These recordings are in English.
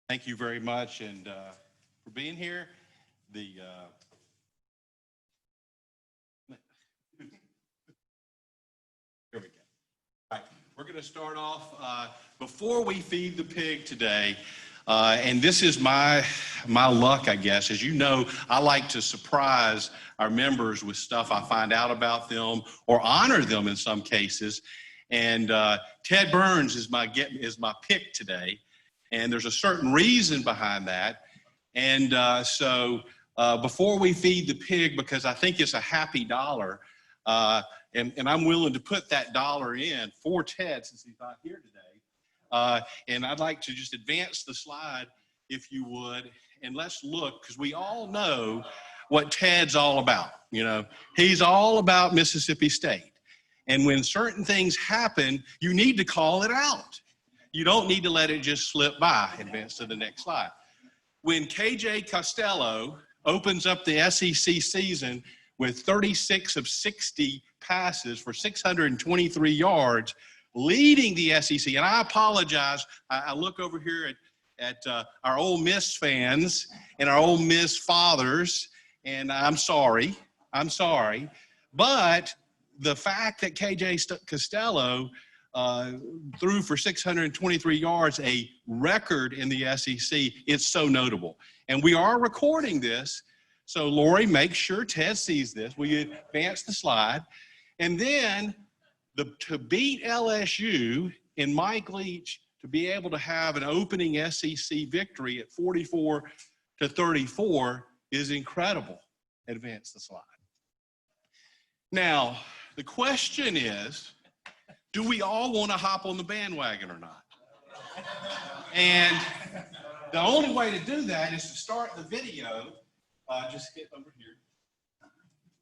Thank you very much and for being here. Here we go. All right, we're going to start off before we feed the pig today. And this is my luck, I guess. As you know, I like to surprise our members with stuff I find out about them or honor them in some cases. And Ted Burns is my pick today. And there's a certain reason behind that. And so before we feed the pig, because I think it's a happy dollar, and I'm willing to put that dollar in for Ted since he's not here today. And I'd like to just advance the slide, if you would, and let's look, because we all know what Ted's all about. You know, he's all about Mississippi State. And when certain things happen, you need to call it out. You don't need to let it just slip by. Advance to the next slide. When KJ Costello opens up the SEC season with 36 of 60 passes for 623 yards, leading the SEC, and I apologize, I look over here at our Ole Miss fans and our Ole Miss fathers, and I'm sorry, but the fact that KJ Costello threw for 623 yards, a record in the SEC, it's so notable. And we are recording this, so Lori, make sure Ted sees this. Will you advance the slide? And then to beat LSU and Mike Leach, to be able to have an opening SEC victory at 44-34 is incredible. Advance the slide. Now, the question is, do we all want to hop on the bandwagon or not? And the only way to do that is to start the video. Just get over here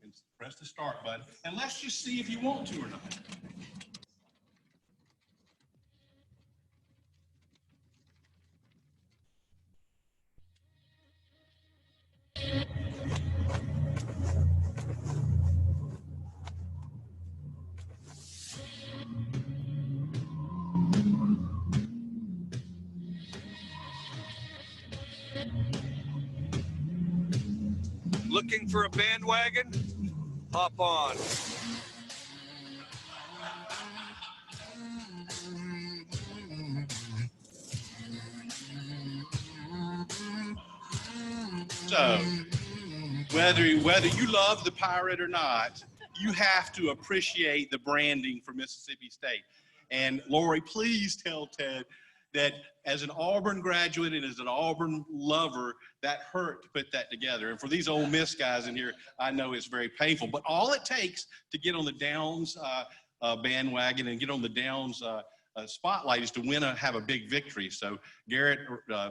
and press the start button. And let's just see if you want to or not. Looking for a bandwagon? Hop on. So, whether you love the Pirate or not, you have to appreciate the branding for Mississippi State. And Lori, please tell Ted that as an Auburn graduate and as an Auburn lover, that hurt to put that together. And for these Ole Miss guys in here, I know it's very painful. But all it takes to get on the Downs bandwagon and get on the Downs spotlight is to have a big victory. So Garrett,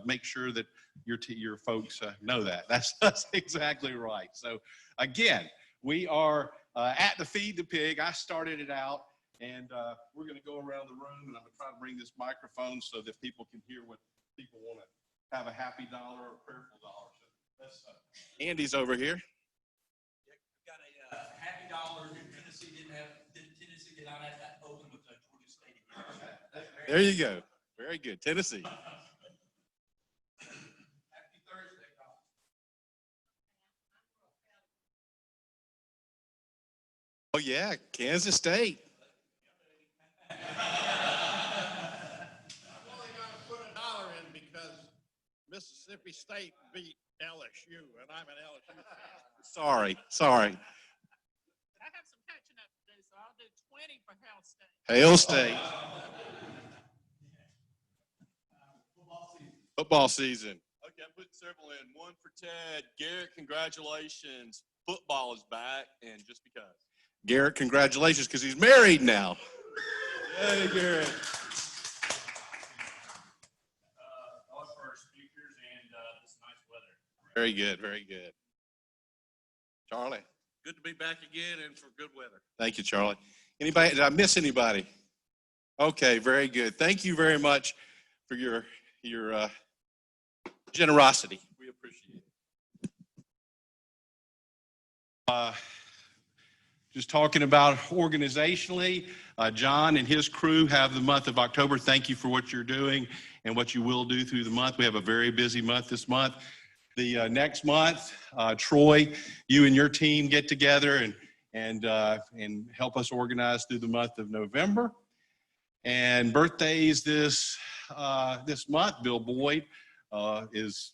make sure that your folks know that. That's exactly right. So again, we are at the Feed the Pig. I started it out. And we're going to go around the room, and I'm going to try to bring this microphone so that people can hear what people want to have a happy dollar or a prayerful dollar. So that's Andy's over here. Yeah, we've got a happy dollar. Tennessee didn't Tennessee did not have that open with Georgia State again. There you go. Very good. Tennessee. Happy Thursday, Colin. Oh, yeah, Kansas State. Mississippi State beat LSU, and I'm an LSU fan. Sorry. I have some catching up to do, so I'll do 20 for Hail State. Hail State. Football season. Okay, I'm putting several in. One for Ted. Garrett, congratulations. Football is back, and just because. Garrett, congratulations, because he's married now. Hey, Garrett. Very good, very good. Charlie. Good to be back again and for good weather. Thank you, Charlie. Anybody, did I miss anybody? Okay, very good. Thank you very much for your generosity. We appreciate it. Just talking about organizationally, John and his crew have the month of October. Thank you for what you're doing. and what you will do through the month. We have a very busy month this month. The next month, Troy, you and your team get together and help us organize through the month of November. And birthdays this month, Bill Boyd is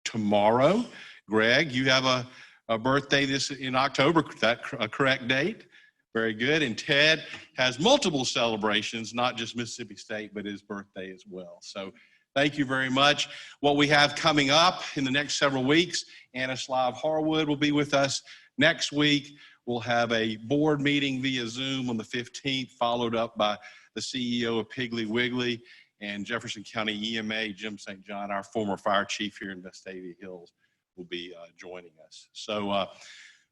tomorrow. Greg, you have a birthday in October. Is that a correct date? Very good. And Ted has multiple celebrations, not just Mississippi State, but his birthday as well. So thank you very much. What we have coming up in the next several weeks, Anna Harwood will be with us next week. We'll have a board meeting via Zoom on the 15th, followed up by the CEO of Piggly Wiggly and Jefferson County EMA, Jim St. John, our former fire chief here in Vestavia Hills, will be joining us. So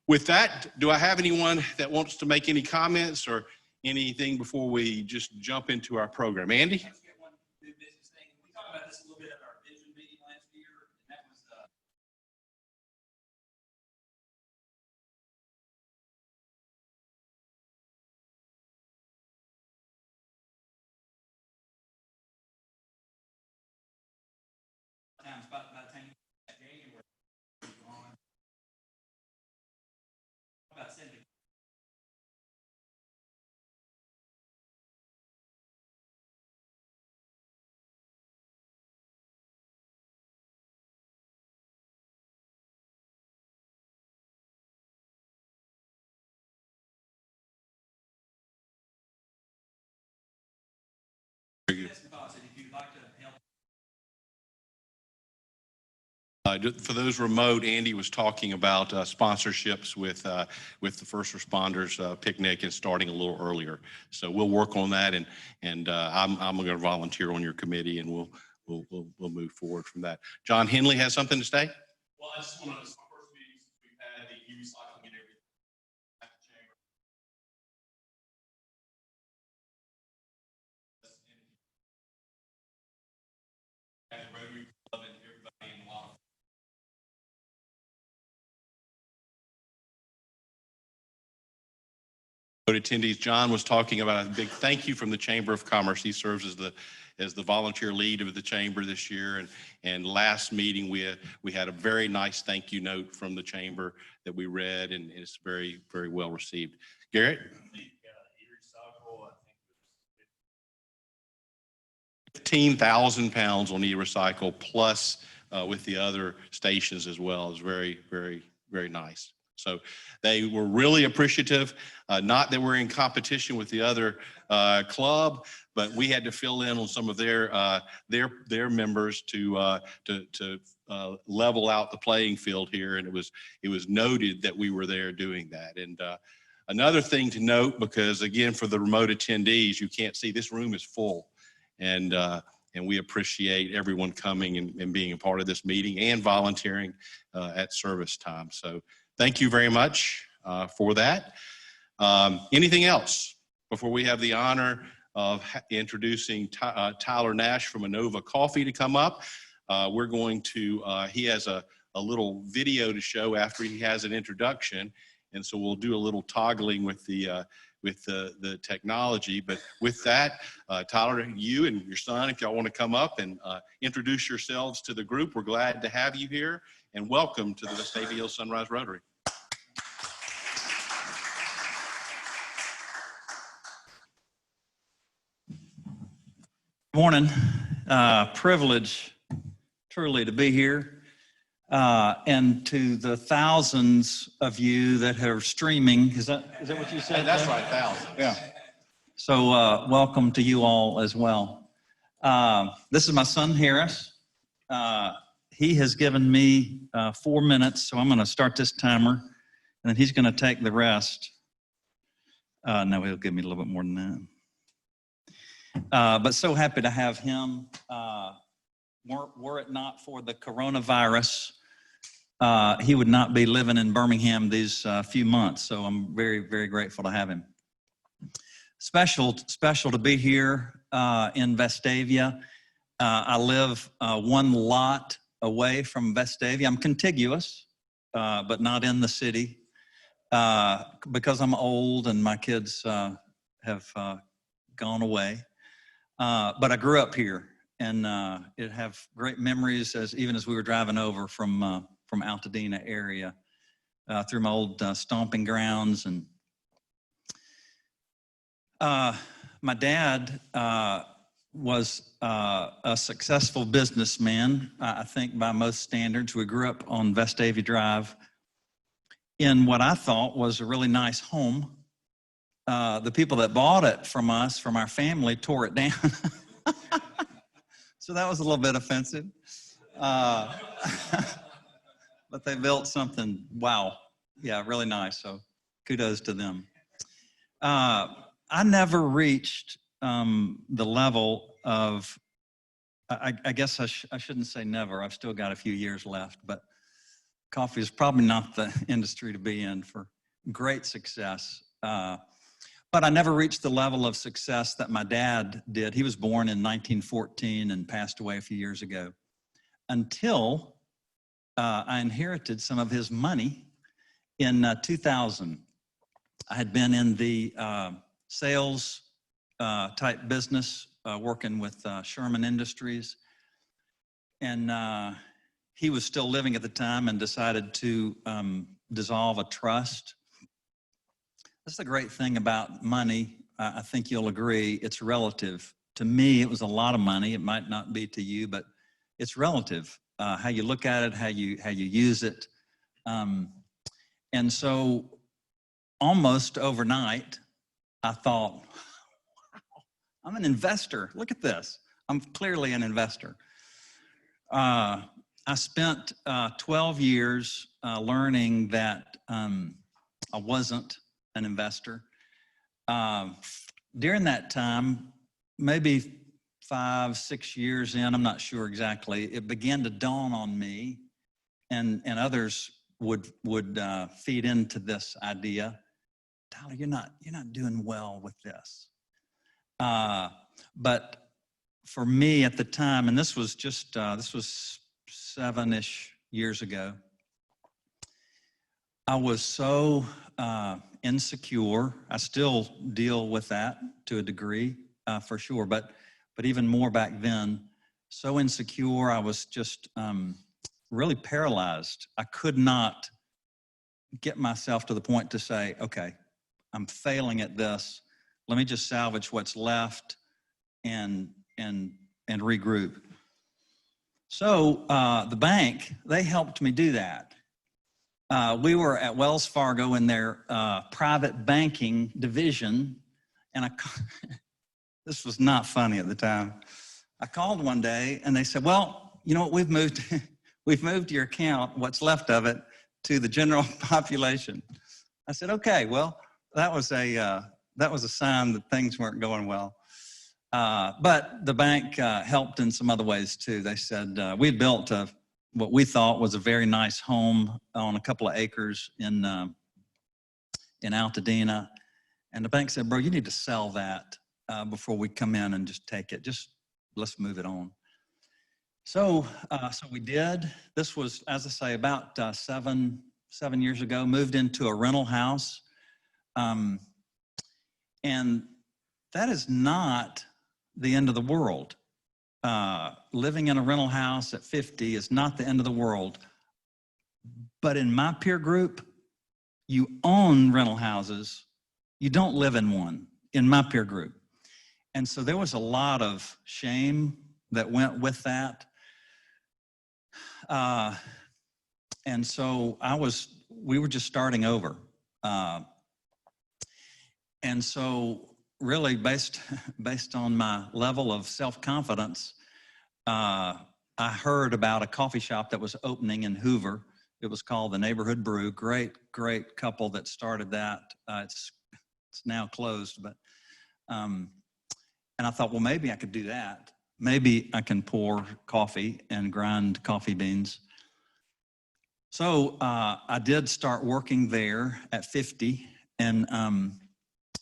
with that, do I have anyone that wants to make any comments or anything before we just jump into our program? Andy? Let's get one new business thing. We talked about this a little bit at our vision meeting last year, and that was times by the time you get January on about 70. If you'd like to help. For those remote, Andy was talking about sponsorships with the first responders picnic and starting a little earlier. So we'll work on that, and I'm going to volunteer on your committee, and we'll move forward from that. John Henley has something to say. Well, I just want to, this is my first meeting since we've had the e-recycling and everything at the chamber. And the Rotary Club and everybody involved. Attendees, John was talking about a big thank you from the Chamber of Commerce. He serves as the volunteer lead of the chamber this year, and last meeting we had a very nice thank you note from the chamber that we read, and it's very, very well received. Garrett? 15,000 pounds on e-recycle plus with the other stations as well is very, very, very nice. So they were really appreciative. Not that we're in competition with the other club, but we had to fill in on some of their members to level out the playing field here, and it was noted that we were there doing that. And another thing to note, because again, for the remote attendees, you can't see, this room is full, and we appreciate everyone coming and being a part of this meeting and volunteering at service time. So thank you very much for that. Anything else before we have the honor of introducing Tyler Nash from Innova Coffee to come up? We're going to, he has a little video to show after he has an introduction, and so we'll do a little toggling with the technology. But with that, Tyler, you and your son, if y'all want to come up and introduce yourselves to the group, we're glad to have you here, and welcome to the Vestavia Hills Sunrise Rotary. Good morning. Privilege truly to be here. And to the thousands of you that are streaming, is that what you said? That's right, thousands. Yeah. So welcome to you all as well. This is my son, Harris. He has given me 4 minutes, so I'm going to start this timer, and then he's going to take the rest. No, he'll give me a little bit more than that. But so happy to have him. Were it not for the coronavirus, he would not be living in Birmingham these few months. So I'm very, very grateful to have him. Special to be here in Vestavia. I live one lot away from Vestavia. I'm contiguous, but not in the city because I'm old and my kids have gone away. But I grew up here, it have great memories even as we were driving over from Altadena area through my old stomping grounds. And my dad was a successful businessman, I think by most standards. We grew up on Vestavia Drive in what I thought was a really nice home. The people that bought it from us, from our family, tore it down. So that was a little bit offensive. But they built something, wow. Yeah, really nice. So kudos to them. I never reached the level of, I guess I shouldn't say never. I've still got a few years left, but coffee is probably not the industry to be in for great success. But I never reached the level of success that my dad did. He was born in 1914 and passed away a few years ago, until I inherited some of his money in 2000. I had been in the sales type business, working with Sherman Industries. And he was still living at the time and decided to dissolve a trust. That's the great thing about money. I think you'll agree, it's relative. To me, it was a lot of money. It might not be to you, but it's relative. How you look at it, how you use it. And so almost overnight, I thought, wow, I'm an investor. Look at this. I'm clearly an investor. I spent 12 years learning that I wasn't an investor. During that time, maybe 5-6 years in, I'm not sure exactly, it began to dawn on me, and others would feed into this idea. Tyler, you're not doing well with this. But for me at the time, and this was just this was 7-ish years ago, I was so insecure. I still deal with that to a degree, for sure, but even more back then. So insecure, I was just really paralyzed. I could not get myself to the point to say, okay, I'm failing at this. Let me just salvage what's left and regroup. So the bank, they helped me do that. We were at Wells Fargo in their private banking division, and this was not funny at the time. I called one day and they said, well, you know what, we've moved your account, what's left of it, to the general population. I said, okay, well, that was a sign that things weren't going well. But the bank helped in some other ways too. They said we'd built what we thought was a very nice home on a couple of acres in Altadena, and the bank said, bro, you need to sell that before we come in and just take it. Just let's move it on. So we did. This was, as I say, about 7 years ago. Moved into a rental house. And that is not the end of the world. Living in a rental house at 50 is not the end of the world. But in my peer group, you own rental houses. You don't live in one, in my peer group. And so there was a lot of shame that went with that. And so we were just starting over. And so really based on my level of self-confidence, I heard about a coffee shop that was opening in Hoover. It was called the Neighborhood Brew. Great couple that started that. It's now closed, but, and I thought, well, maybe I could do that. Maybe I can pour coffee and grind coffee beans. So I did start working there at 50, and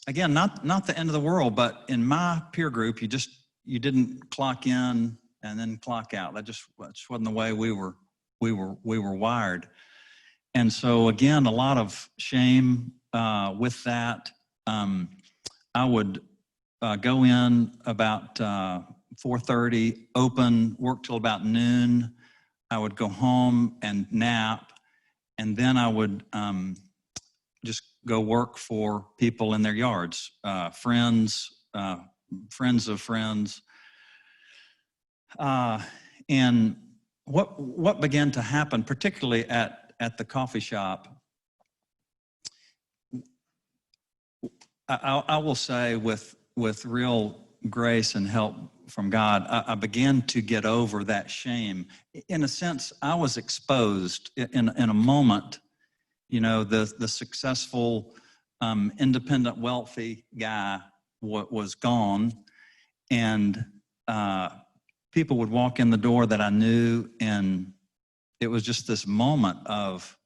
again, not the end of the world, but in my peer group, you didn't clock in and then clock out. That just wasn't the way we were wired. And so again, a lot of shame with that. I would go in about 4:30, open, work till about noon. I would go home and nap, and then I would just go work for people in their yards, friends, friends of friends. And what began to happen, particularly at the coffee shop, I will say with real grace and help from God, I began to get over that shame. In a sense, I was exposed in a moment. You know, the successful, independent, wealthy guy was gone, and people would walk in the door that I knew, and it was just this moment of,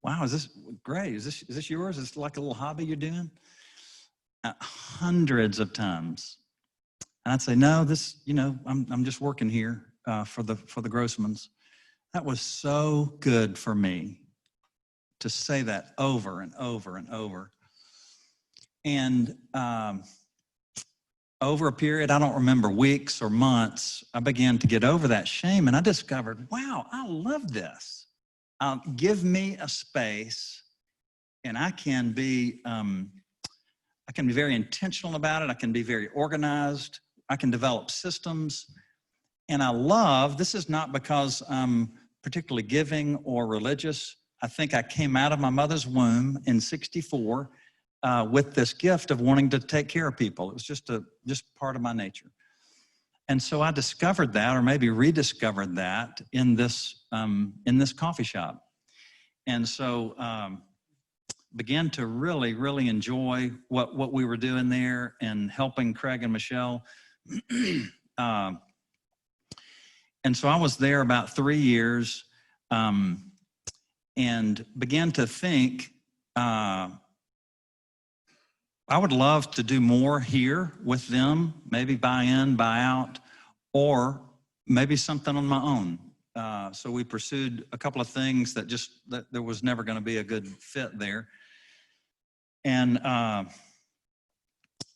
wow, is this great? Is this yours? Is this like a little hobby you're doing? Hundreds of times. And I'd say, no, this, you know, I'm just working here for the Grossmans. That was so good for me to say that over and over and over. And over a period, I don't remember, weeks or months, I began to get over that shame, and I discovered, wow, I love this. Give me a space, and I can be very intentional about it. I can be very organized. I can develop systems. And I love, this is not because I'm particularly giving or religious. I think I came out of my mother's womb in '64 with this gift of wanting to take care of people. It was just part of my nature. And so I discovered that, or maybe rediscovered that in this coffee shop. And so began to really, really enjoy what we were doing there and helping Craig and Michelle. And so I was there about 3 years, and began to think, I would love to do more here with them, maybe buy in, buy out, or maybe something on my own. So we pursued a couple of things that there was never going to be a good fit there. And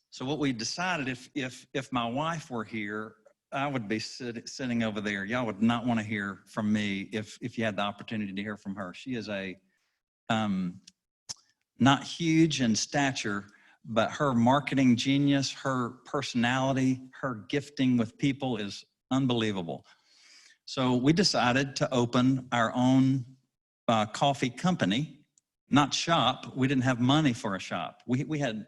so what we decided, if my wife were here, I would be sitting over there. Y'all would not want to hear from me if you had the opportunity to hear from her. She is not huge in stature, but her marketing genius, her personality, her gifting with people is unbelievable. So we decided to open our own coffee company, not shop. We didn't have money for a shop. We had,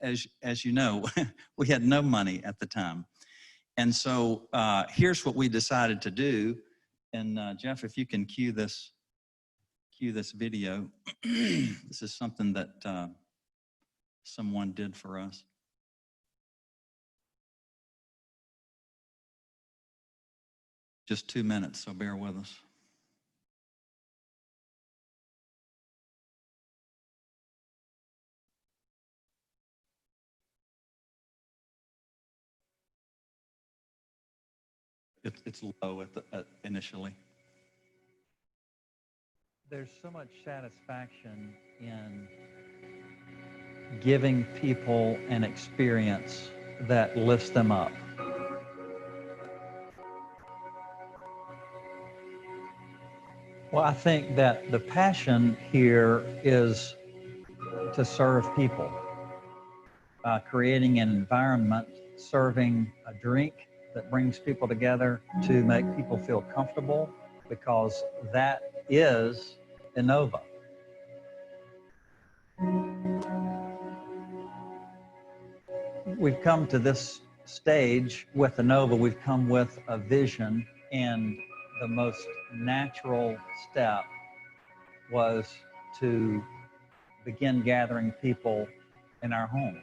as you know, we had no money at the time. And so here's what we decided to do. And Jeff, if you can cue this video. This is something that someone did for us. Just 2 minutes, so bear with us. It's low initially. There's so much satisfaction in giving people an experience that lifts them up. Well, I think that the passion here is to serve people, creating an environment, serving a drink that brings people together to make people feel comfortable, because that is Innova. We've come to this stage with Innova. We've come with a vision, and the most natural step was to begin gathering people in our home.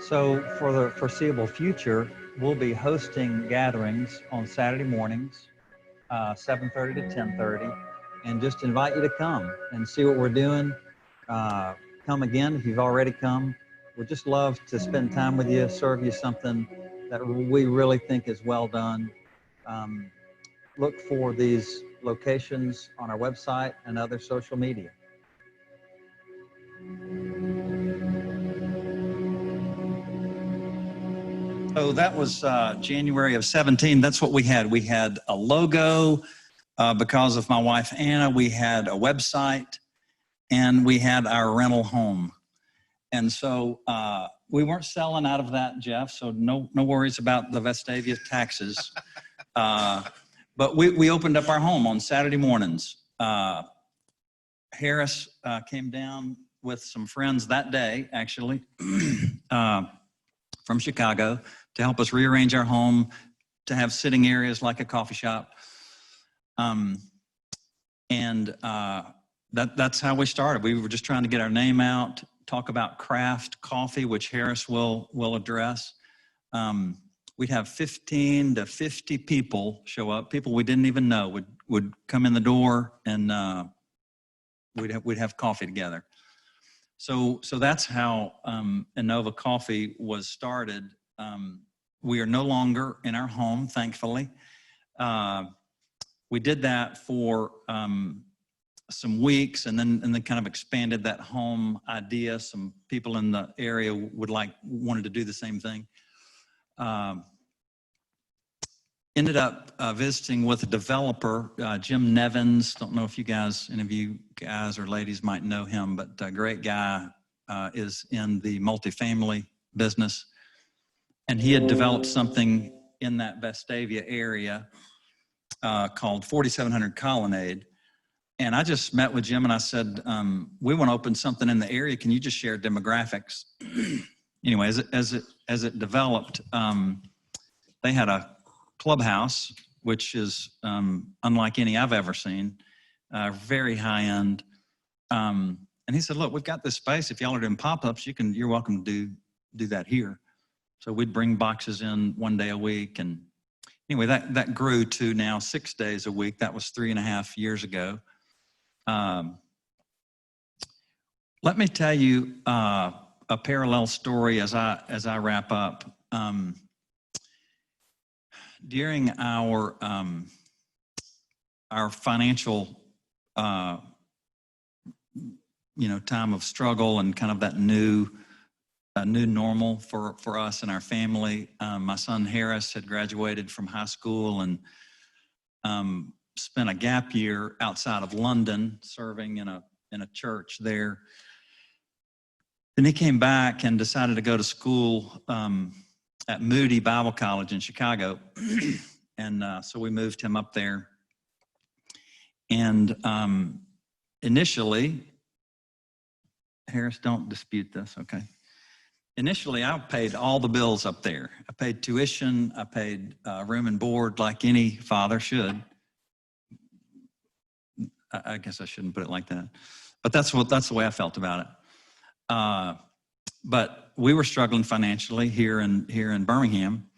So for the foreseeable future, we'll be hosting gatherings on Saturday mornings, 7:30 to 10:30, and just invite you to come and see what we're doing. Come again if you've already come. We'd just love to spend time with you, serve you something that we really think is well done. Look for these locations on our website and other social media. So that was January of 17. That's what we had. We had a logo because of my wife, Anna. We had a website, and we had our rental home. And so we weren't selling out of that, Jeff, so no worries about the Vestavia taxes. But we opened up our home on Saturday mornings. Harris came down with some friends that day, actually, from Chicago, to help us rearrange our home, to have sitting areas like a coffee shop. That's how we started. We were just trying to get our name out, talk about craft coffee, which Harris will address. We'd have 15 to 50 people show up. People we didn't even know would come in the door, and we'd have coffee together. So that's how Innova Coffee was started. We are no longer in our home, thankfully. We did that for some weeks, and then kind of expanded that home idea. Some people in the area wanted to do the same thing. Ended up visiting with a developer, Jim Nevins. Don't know if any of you guys or ladies might know him, but a great guy, is in the multifamily business. And he had developed something in that Vestavia area called 4700 Colonnade. And I just met with Jim and I said, we want to open something in the area. Can you just share demographics? Anyway, as it developed, they had a clubhouse, which is unlike any I've ever seen, very high end. And he said, look, we've got this space. If y'all are doing pop-ups, you're welcome to do that here. So we'd bring boxes in 1 day a week. And anyway, that grew to now 6 days a week. That was 3.5 years ago. Let me tell you a parallel story as I wrap up. During our financial time of struggle and kind of that new normal for us and our family, my son Harris had graduated from high school and spent a gap year outside of London serving in a church there. Then he came back and decided to go to school at Moody Bible College in Chicago. And so we moved him up there. And initially, Harris, don't dispute this, okay? Initially, I paid all the bills up there. I paid tuition, I paid room and board like any father should. I guess I shouldn't put it like that. But that's the way I felt about it. But we were struggling financially here in Birmingham.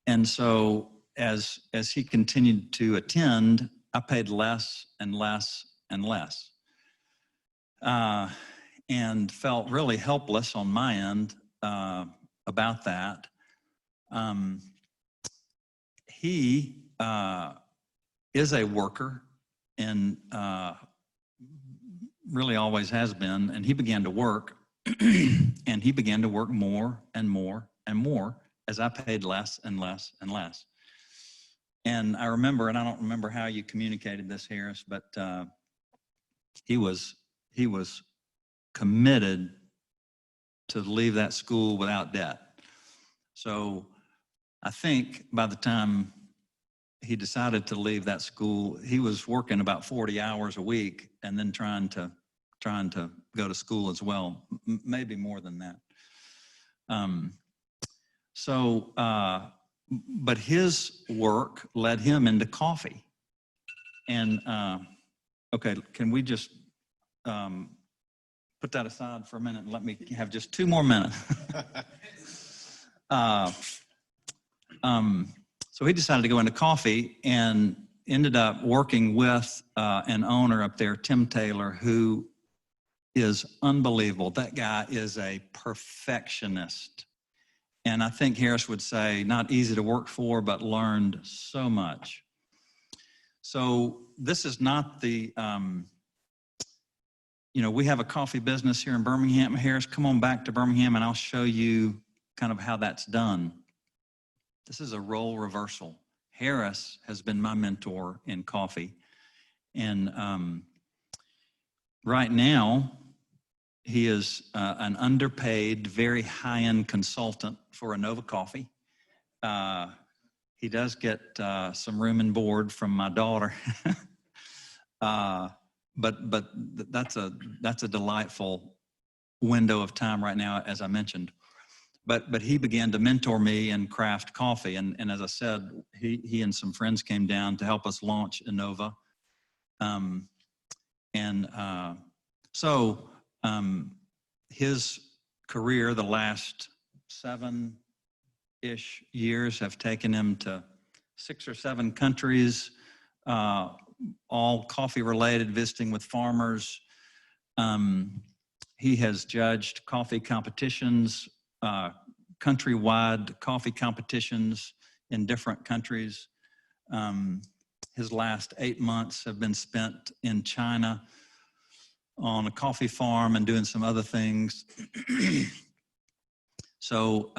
And so as he continued to attend, I paid less and less and less. And felt really helpless on my end about that. He is a worker and really always has been, and he began to work and he began to work more and more and more as I paid less and less and less. And I remember, and I don't remember how you communicated this, Harris, but he was committed to leave that school without debt. So I think by the time he decided to leave that school, he was working about 40 hours a week and then trying to go to school as well, maybe more than that. But his work led him into coffee. And okay, can we just put that aside for a minute and let me have just 2 more minutes? So he decided to go into coffee and ended up working with an owner up there, Tim Taylor, who is unbelievable. That guy is a perfectionist. And I think Harris would say not easy to work for, but learned so much. So this is not the, we have a coffee business here in Birmingham. Harris, come on back to Birmingham and I'll show you kind of how that's done. This is a role reversal. Harris has been my mentor in coffee. And right now, he is an underpaid, very high-end consultant for Innova Coffee. He does get some room and board from my daughter. But that's a delightful window of time right now, as I mentioned. But he began to mentor me in craft coffee. And as I said, he and some friends came down to help us launch Innova. So his career, the last 7-ish years, have taken him to 6 or 7 countries, all coffee related, visiting with farmers. He has judged coffee competitions, countrywide coffee competitions in different countries. His last 8 months have been spent in China on a coffee farm and doing some other things. So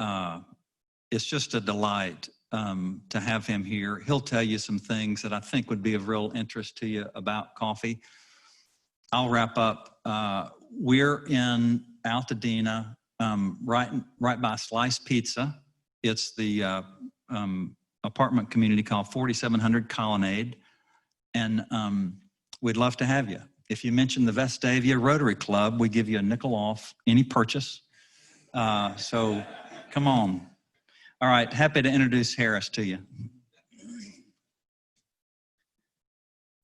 it's just a delight to have him here. He'll tell you some things that I think would be of real interest to you about coffee. I'll wrap up. We're in Altadena, right by Slice Pizza. It's the apartment community called 4700 Colonnade. And we'd love to have you. If you mention the Vestavia Rotary Club, we give you a nickel off any purchase. So come on. All right, happy to introduce Harris to you.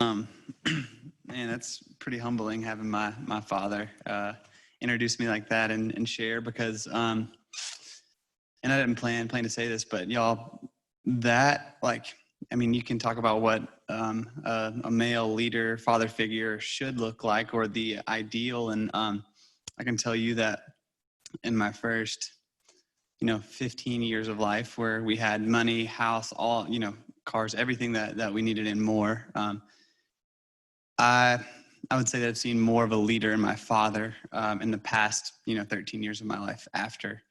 Man, that's pretty humbling having my father introduce me like that and share, because and I didn't plan to say this, but y'all, that, like, I mean, you can talk about what a male leader, father figure should look like, or the ideal, and I can tell you that in my first 15 years of life, where we had money, house, all, cars, everything that we needed and more. I would say that I've seen more of a leader in my father in the past, 13 years of my life after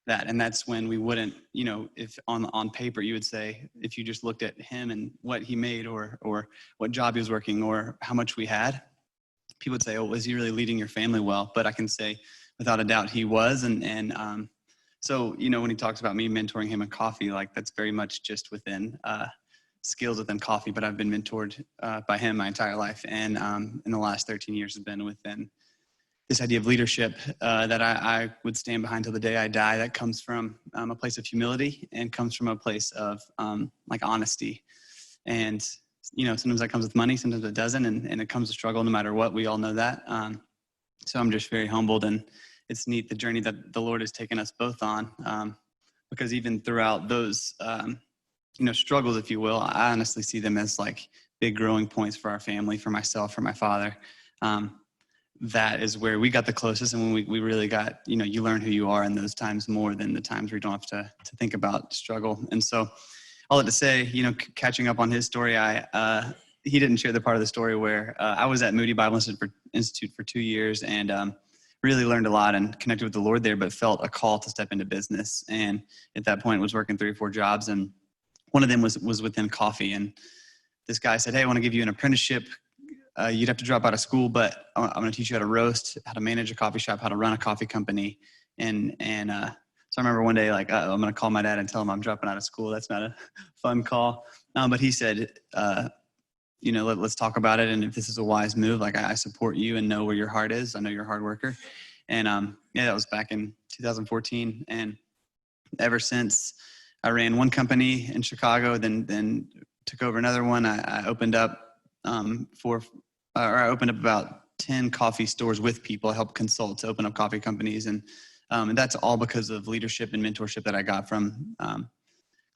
that. And that's when we wouldn't, if on paper you would say, if you just looked at him and what he made, or what job he was working, or how much we had, people would say, oh, was he really leading your family well? But I can say without a doubt he was. And so, when he talks about me mentoring him in coffee, like, that's very much just within skills within coffee, but I've been mentored by him my entire life. And in the last 13 years has been within this idea of leadership that I would stand behind till the day I die. That comes from a place of humility, and comes from a place of like honesty. And, sometimes that comes with money, sometimes it doesn't. And it comes with struggle no matter what. We all know that. So I'm just very humbled, and it's neat, the journey that the Lord has taken us both on, because even throughout those, struggles, if you will, I honestly see them as like big growing points for our family, for myself, for my father. That is where we got the closest, and when we really got, you learn who you are in those times more than the times where you don't have to think about struggle. And so all that to say, catching up on his story, he didn't share the part of the story where I was at Moody Bible Institute for 2 years, and really learned a lot and connected with the Lord there, but felt a call to step into business. And at that point was working 3 or 4 jobs, and one of them was within coffee. And this guy said, hey, I want to give you an apprenticeship. You'd have to drop out of school, but I'm going to teach you how to roast, how to manage a coffee shop, how to run a coffee company. And so I remember one day, like, I'm going to call my dad and tell him I'm dropping out of school. That's not a fun call. But he said, let's talk about it. And if this is a wise move, like, I support you and know where your heart is. I know you're a hard worker. And that was back in 2014. And ever since, I ran one company in Chicago, then took over another one. I opened up I opened up about 10 coffee stores with people. I helped consult to open up coffee companies. And that's all because of leadership and mentorship that I got from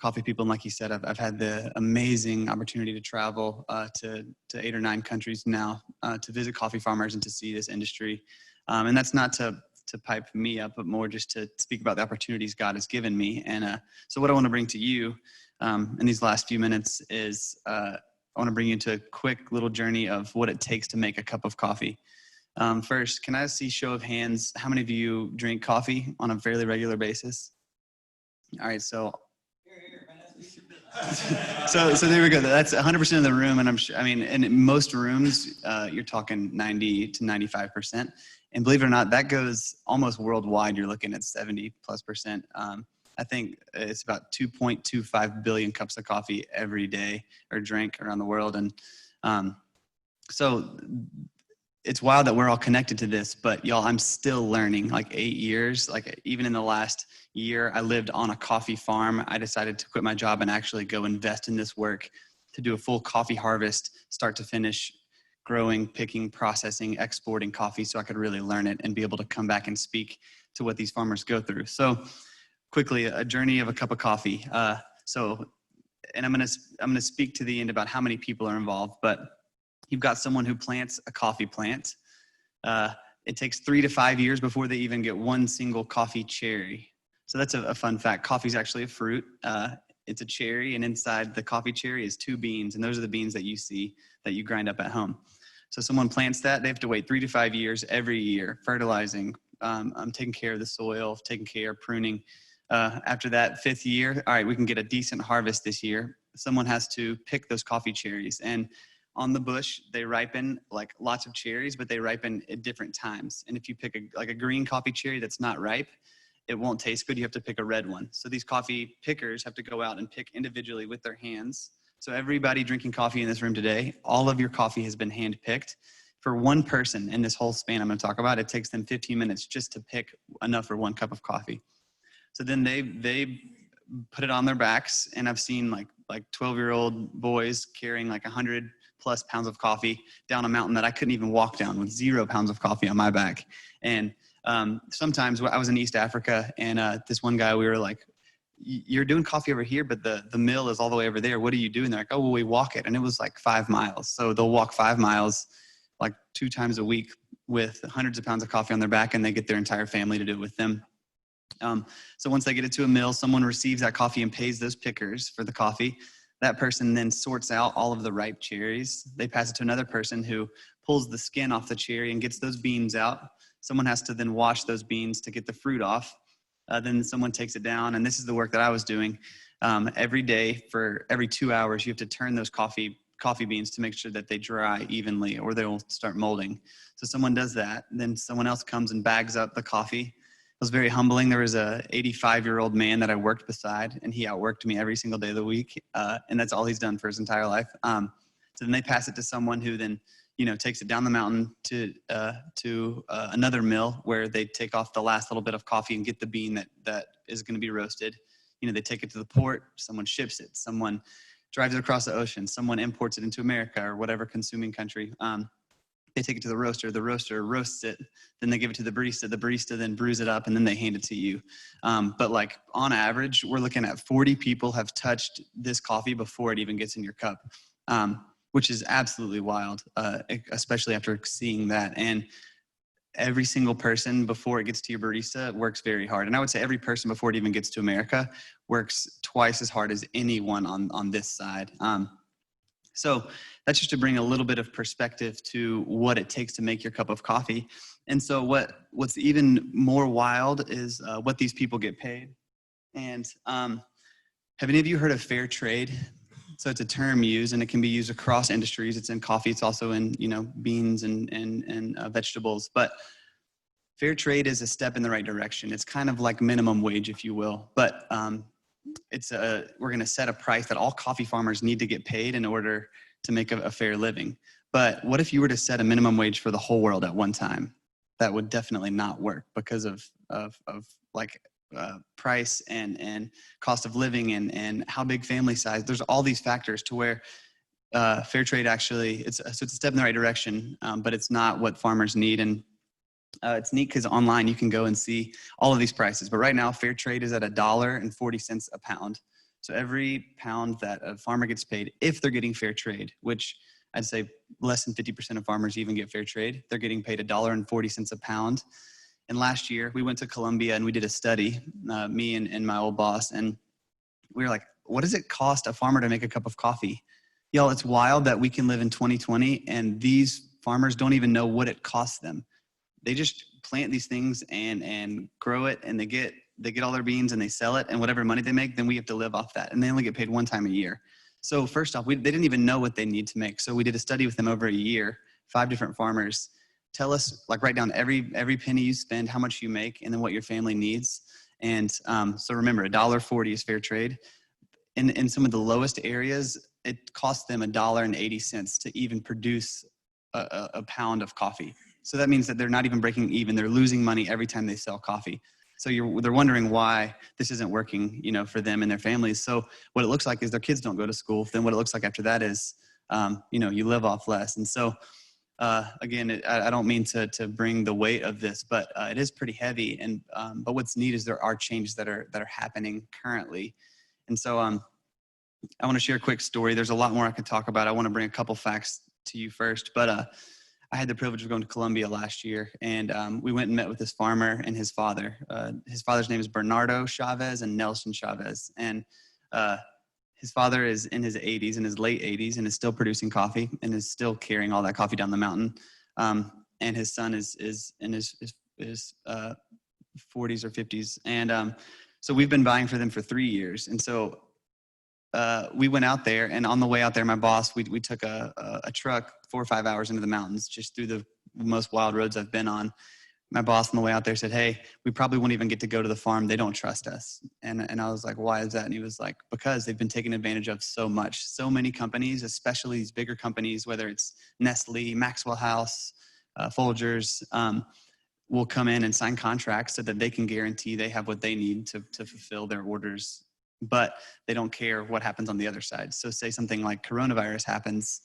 coffee people. And like you said, I've had the amazing opportunity to travel to 8 or 9 countries now to visit coffee farmers and to see this industry. And that's not to pipe me up, but more just to speak about the opportunities God has given me. And so what I want to bring to you in these last few minutes is want to bring you into a quick little journey of what it takes to make a cup of coffee. First, can I see show of hands? How many of you drink coffee on a fairly regular basis? All right, so there we go. That's 100% of the room, and I mean, in most rooms, you're talking 90 to 95%. And believe it or not, that goes almost worldwide. You're looking at 70+%. I think it's about 2.25 billion cups of coffee every day or drink around the world. And so it's wild that we're all connected to this, but y'all, I'm still learning. Like 8 years, like even in the last year, I lived on a coffee farm. I decided to quit my job and actually go invest in this work to do a full coffee harvest, start to finish, growing, picking, processing, exporting coffee so I could really learn it and be able to come back and speak to what these farmers go through. So quickly, a journey of a cup of coffee. And I'm gonna speak to the end about how many people are involved, but you've got someone who plants a coffee plant. It takes 3 to 5 years before they even get one single coffee cherry. So that's a fun fact. Coffee is actually a fruit. It's a cherry, and inside the coffee cherry is 2 beans, and those are the beans that you see that you grind up at home. So someone plants that, they have to wait 3 to 5 years every year, fertilizing, taking care of the soil, taking care of pruning. After that 5th year, all right, we can get a decent harvest this year. Someone has to pick those coffee cherries, and on the bush, they ripen like lots of cherries, but they ripen at different times. And if you pick a green coffee cherry that's not ripe, it won't taste good. You have to pick a red one. So these coffee pickers have to go out and pick individually with their hands. So everybody drinking coffee in this room today, all of your coffee has been hand picked. For one person in this whole span I'm going to talk about, it takes them 15 minutes just to pick enough for 1 cup of coffee. So then they put it on their backs, and I've seen like 12-year-old boys carrying like 100+ pounds of coffee down a mountain that I couldn't even walk down with 0 pounds of coffee on my back. And sometimes I was in East Africa, and this one guy, we were like, you're doing coffee over here, but the mill is all the way over there. What are you doing? They're like, oh, well, we walk it. And it was like 5 miles. So they'll walk 5 miles like 2 times a week with hundreds of pounds of coffee on their back, and they get their entire family to do it with them. So once they get it to a mill, someone receives that coffee and pays those pickers for the coffee. That person then sorts out all of the ripe cherries. They pass it to another person who pulls the skin off the cherry and gets those beans out. Someone has to then wash those beans to get the fruit off. Then someone takes it down, and this is the work that I was doing. Every day for every 2 hours, you have to turn those coffee beans to make sure that they dry evenly, or they'll start molding. So someone does that, then someone else comes and bags up the coffee. It was very humbling. There was a 85-year-old man that I worked beside, and he outworked me every single day of the week, and that's all he's done for his entire life. So then they pass it to someone who then, takes it down the mountain to another mill where they take off the last little bit of coffee and get the bean that is going to be roasted. They take it to the port. Someone ships it. Someone drives it across the ocean. Someone imports it into America or whatever consuming country. They take it to the roaster roasts it, then they give it to the barista then brews it up, and then they hand it to you. But like on average, we're looking at 40 people have touched this coffee before it even gets in your cup, which is absolutely wild, especially after seeing that. And every single person before it gets to your barista works very hard. And I would say every person before it even gets to America works twice as hard as anyone on this side. So that's just to bring a little bit of perspective to what it takes to make your cup of coffee. And so what's even more wild is what these people get paid. And have any of you heard of fair trade? So it's a term used, and it can be used across industries. It's in coffee. It's also in beans and vegetables. But fair trade is a step in the right direction. It's kind of like minimum wage, if you will. But we're going to set a price that all coffee farmers need to get paid in order to make a fair living. But what if you were to set a minimum wage for the whole world at one time? That would definitely not work because of price and cost of living and how big family size. There's all these factors to where fair trade actually, it's a step in the right direction, but it's not what farmers need. And it's neat because online you can go and see all of these prices. But right now, fair trade is at $1.40 a pound. So every pound that a farmer gets paid, if they're getting fair trade, which I'd say less than 50% of farmers even get fair trade, they're getting paid $1.40 a pound. And last year, we went to Colombia and we did a study, me and my old boss, and we were like, what does it cost a farmer to make a cup of coffee? Y'all, it's wild that we can live in 2020 and these farmers don't even know what it costs them. They just plant these things and grow it, and they get all their beans and they sell it, and whatever money they make, then we have to live off that, and they only get paid one time a year. So first off, they didn't even know what they need to make. So we did a study with them over a year, 5 different farmers. Tell us, like, write down every penny you spend, how much you make, and then what your family needs. And so remember, $1.40 is fair trade. In some of the lowest areas, it costs them $1.80 to even produce a pound of coffee. So that means that they're not even breaking even. They're losing money every time they sell coffee. So they're wondering why this isn't working, for them and their families. So what it looks like is their kids don't go to school. Then what it looks like after that is, you live off less. And so, again, I don't mean to bring the weight of this, but it is pretty heavy. And but what's neat is there are changes that are happening currently. And so I want to share a quick story. There's a lot more I could talk about. I want to bring a couple facts to you first, but I had the privilege of going to Colombia last year, and we went and met with this farmer and his father. His father's name is Bernardo Chavez and Nelson Chavez, and his father is in his 80s, in his late 80s, and is still producing coffee and is still carrying all that coffee down the mountain. And his son is in his 40s or 50s, and so we've been buying for them for 3 years. And so we went out there, and on the way out there, my boss, we took a truck 4 or 5 hours into the mountains, just through the most wild roads I've been on. My boss on the way out there said, "Hey, we probably won't even get to go to the farm. They don't trust us." And I was like, "Why is that?" And he was like, "Because they've been taken advantage of so much. So many companies, especially these bigger companies, whether it's Nestle, Maxwell House, Folgers, will come in and sign contracts so that they can guarantee they have what they need to fulfill their orders, but they don't care what happens on the other side." So say something like coronavirus happens,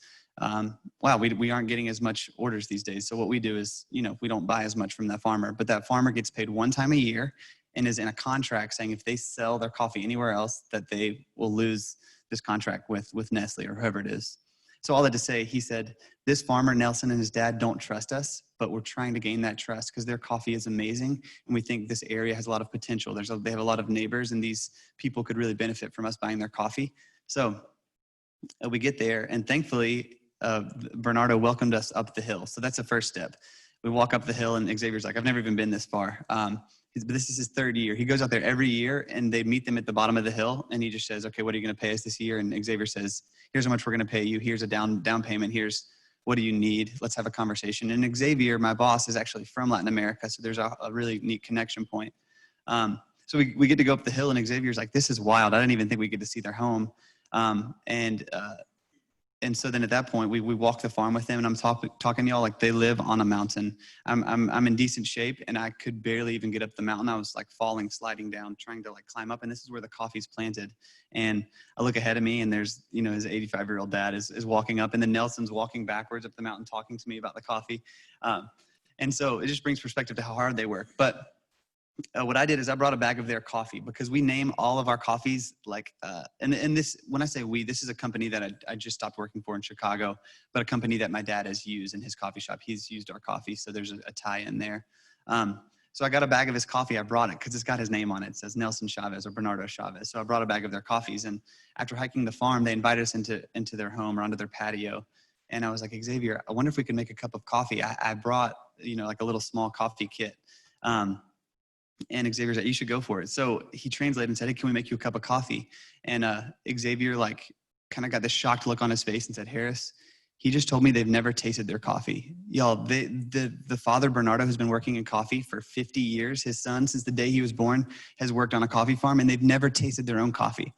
we aren't getting as much orders these days. So what we do is, we don't buy as much from that farmer, but that farmer gets paid one time a year and is in a contract saying if they sell their coffee anywhere else, that they will lose this contract with Nestle or whoever it is. So all that to say, he said, this farmer, Nelson, and his dad don't trust us, but we're trying to gain that trust because their coffee is amazing. And we think this area has a lot of potential. They have a lot of neighbors, and these people could really benefit from us buying their coffee. So we get there, and thankfully, Bernardo welcomed us up the hill. So that's the first step. We walk up the hill, and Xavier's like, "I've never even been this far." But this is his 3rd year. He goes out there every year, and they meet them at the bottom of the hill, and he just says, "Okay, what are you going to pay us this year?" And Xavier says, "Here's how much we're going to pay you. Here's a down payment. Here's what do you need? Let's have a conversation." And Xavier, my boss, is actually from Latin America, so there's a really neat connection point. So we get to go up the hill, and Xavier's like, "This is wild. I didn't even think we get to see their home." And so then at that point, we walk the farm with them, and I'm talking to y'all like they live on a mountain. I'm in decent shape, and I could barely even get up the mountain. I was like sliding down, trying to like climb up, and this is where the coffee's planted. And I look ahead of me, and there's, his 85-year-old dad is walking up, and then Nelson's walking backwards up the mountain, talking to me about the coffee. And so it just brings perspective to how hard they work. But what I did is I brought a bag of their coffee, because we name all of our coffees and this, when I say we, this is a company that I just stopped working for in Chicago, but a company that my dad has used in his coffee shop. He's used our coffee, so there's a tie in there. So I got a bag of his coffee. I brought it because it's got his name on it. It says Nelson Chavez or Bernardo Chavez. So I brought a bag of their coffees, and after hiking the farm, they invited us into their home or onto their patio. And I was like, "Xavier, I wonder if we could make a cup of coffee." I brought, like a little small coffee kit. And Xavier's like, "You should go for it." So he translated and said, "Hey, can we make you a cup of coffee?" And Xavier kind of got this shocked look on his face and said, "Harris, he just told me they've never tasted their coffee." Y'all, the father, Bernardo, who's been working in coffee for 50 years, his son, since the day he was born, has worked on a coffee farm, and they've never tasted their own coffee.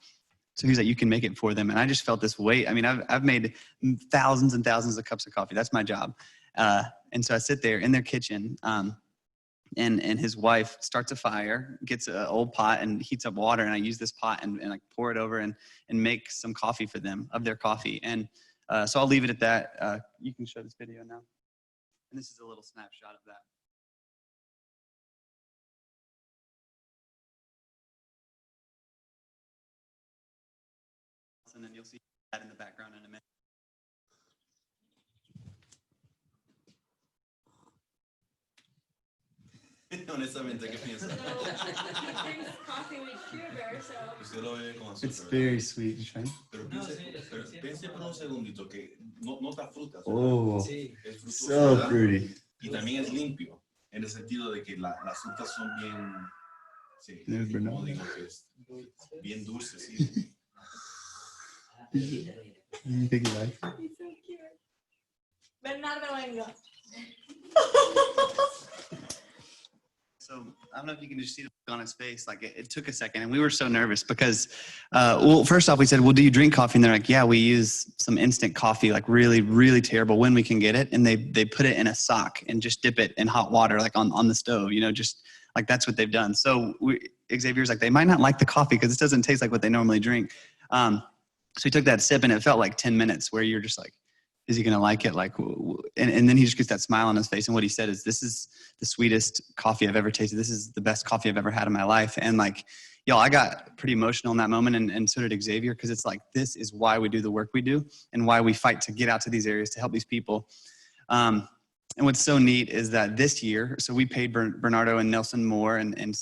So he's like, "You can make it for them." And I just felt this weight. I mean, I've made thousands and thousands of cups of coffee. That's my job. And so I sit there in their kitchen, and his wife starts a fire, gets an old pot and heats up water, and I use this pot and like pour it over and make some coffee for them, of their coffee. And so I'll leave it at that. You can show this video now. And this is a little snapshot of that. And then you'll see that in the background in a minute. Honestamente, ¿qué piensa? He drinks coffee with sugar, so. Usted lo bebe con azúcar. It's ¿verdad? very sweet. Right? Pero piense por un segundito que no nota frutas. ¿verdad? Oh, Es frutoso, so ¿verdad? fruity. Y también es limpio, en el sentido de que las frutas son bien, sí, Es verdad. como digo, que es bien dulces. Sí. You think you like it? He's so cute. Bernardo, venga. So I don't know if you can just see the look on his face. Like it took a second, and we were so nervous because, well, first off, we said, "Well, do you drink coffee?" And they're like, "Yeah, we use some instant coffee, like really, really terrible when we can get it." And they put it in a sock and just dip it in hot water, like on the stove. You know, just like that's what they've done. So Xavier's like, they might not like the coffee because it doesn't taste like what they normally drink. So he took that sip, and it felt like 10 minutes where you're just like, is he going to like it? Like, and then he just gets that smile on his face. And what he said is, this is the sweetest coffee I've ever tasted. This is the best coffee I've ever had in my life. And like, y'all, I got pretty emotional in that moment. And so did Xavier, because it's like, this is why we do the work we do and why we fight to get out to these areas to help these people. And what's so neat is that this year, so we paid Bernardo and Nelson more and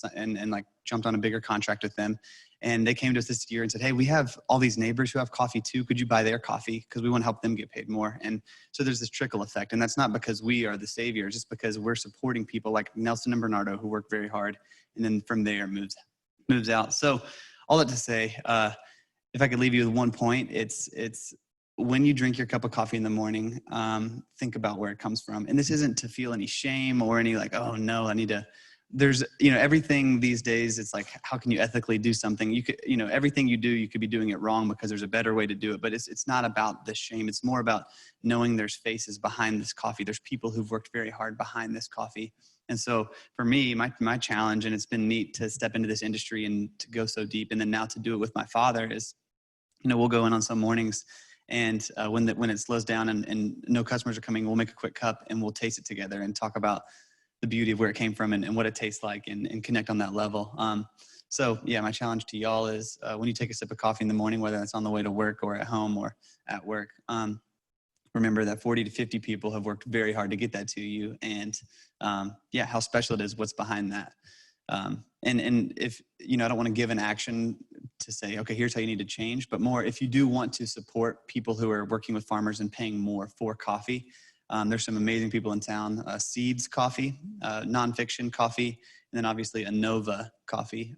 like jumped on a bigger contract with them. And they came to us this year and said, hey, we have all these neighbors who have coffee too. Could you buy their coffee? Because we want to help them get paid more. And so there's this trickle effect. And that's not because we are the saviors, just because we're supporting people like Nelson and Bernardo who work very hard. And then from there moves out. So all that to say, if I could leave you with one point, it's when you drink your cup of coffee in the morning, think about where it comes from. And this isn't to feel any shame or any like, oh no, I need to. There's, everything these days, it's like, how can you ethically do something? You could, everything you do, you could be doing it wrong because there's a better way to do it. But it's not about the shame. It's more about knowing there's faces behind this coffee. There's people who've worked very hard behind this coffee. And so for me, my challenge, and it's been neat to step into this industry and to go so deep. And then now to do it with my father is, we'll go in on some mornings and when it slows down and no customers are coming, we'll make a quick cup and we'll taste it together and talk about the beauty of where it came from and what it tastes like and connect on that level. So yeah, my challenge to y'all is when you take a sip of coffee in the morning, whether it's on the way to work or at home or at work, remember that 40 to 50 people have worked very hard to get that to you. And yeah, how special it is, what's behind that. And if, I don't want to give an action to say, okay, here's how you need to change, but more if you do want to support people who are working with farmers and paying more for coffee, there's some amazing people in town, Seeds Coffee, Nonfiction Coffee, and then obviously Innova Coffee.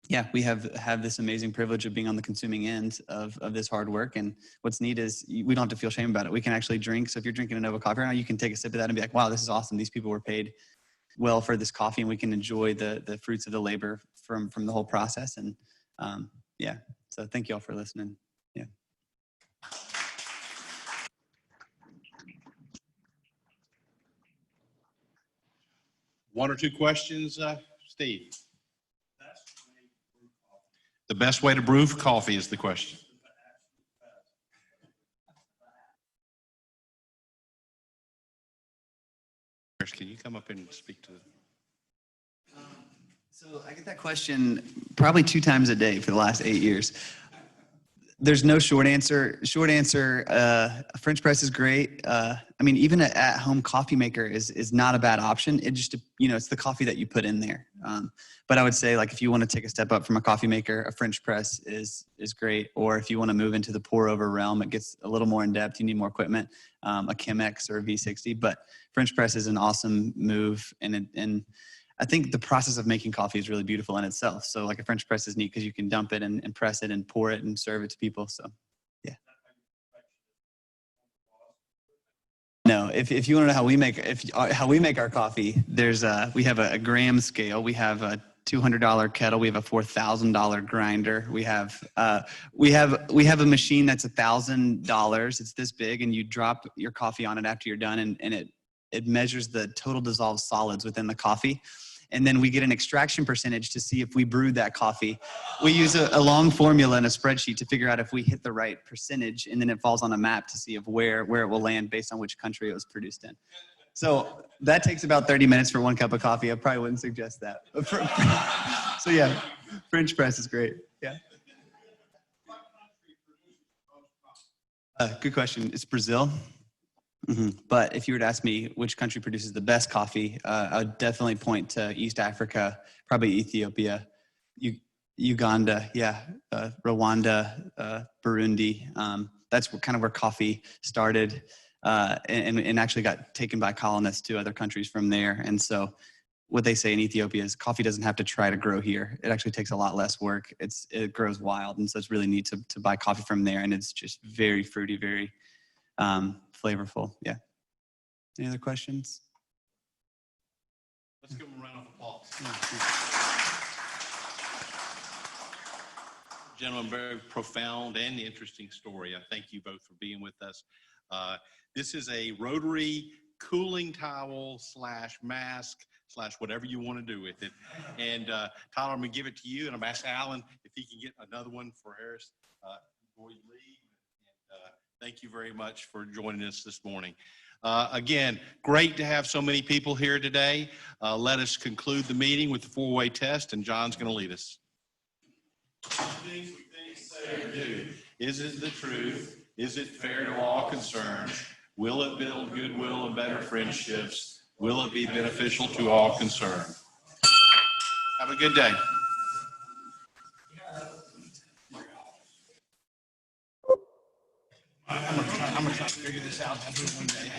Yeah, we have this amazing privilege of being on the consuming end of this hard work. And what's neat is we don't have to feel shame about it. We can actually drink. So if you're drinking Innova Coffee right now, you can take a sip of that and be like, wow, this is awesome. These people were paid well for this coffee, and we can enjoy the fruits of the labor from the whole process. And yeah, so thank you all for listening. Yeah. One or two questions, Steve? The best way to brew coffee is the question. Can you come up and speak to? So I get that question probably 2 times a day for the last 8 years. There's no short answer. Short answer, a French press is great. I mean, even an at-home coffee maker is not a bad option. It just, it's the coffee that you put in there. But I would say, like, if you want to take a step up from a coffee maker, a French press is great. Or if you want to move into the pour-over realm, it gets a little more in-depth. You need more equipment, a Chemex or a V60. But French press is an awesome move, and I think the process of making coffee is really beautiful in itself. So like a French press is neat because you can dump it and press it and pour it and serve it to people. So yeah. No, if you want to know how we make our coffee, there's we have a gram scale. We have a $200 kettle. We have a $4,000 grinder. We have a machine that's $1,000. It's this big, and you drop your coffee on it after you're done, and it measures the total dissolved solids within the coffee. And then we get an extraction percentage to see if we brewed that coffee. We use a long formula in a spreadsheet to figure out if we hit the right percentage, and then it falls on a map to see where it will land based on which country it was produced in. So that takes about 30 minutes for 1 cup of coffee. I probably wouldn't suggest that. So yeah, French press is great. Yeah. Good question. It's Brazil. But if you were to ask me which country produces the best coffee, I would definitely point to East Africa, probably Ethiopia, Uganda, Rwanda, Burundi. That's kind of where coffee started, and actually got taken by colonists to other countries from there. And so what they say in Ethiopia is coffee doesn't have to try to grow here. It actually takes a lot less work. It grows wild. And so it's really neat to buy coffee from there. And it's just very fruity, very flavorful. Yeah. Any other questions? Let's give them a round of applause. Gentlemen, very profound and interesting story. I thank you both for being with us. This is a Rotary cooling towel / mask / whatever you want to do with it. And Tyler, I'm going to give it to you, and I'm asking Alan if he can get another one for Harris before you leave. And thank you very much for joining us this morning. Again, great to have so many people here today. Let us conclude the meeting with the four-way test, and John's going to lead us. Things we think, say, or do. Is it the truth? Is it fair to all concerned? Will it build goodwill and better friendships? Will it be beneficial to all concerned? Have a good day. I'm gonna try to figure this out one day.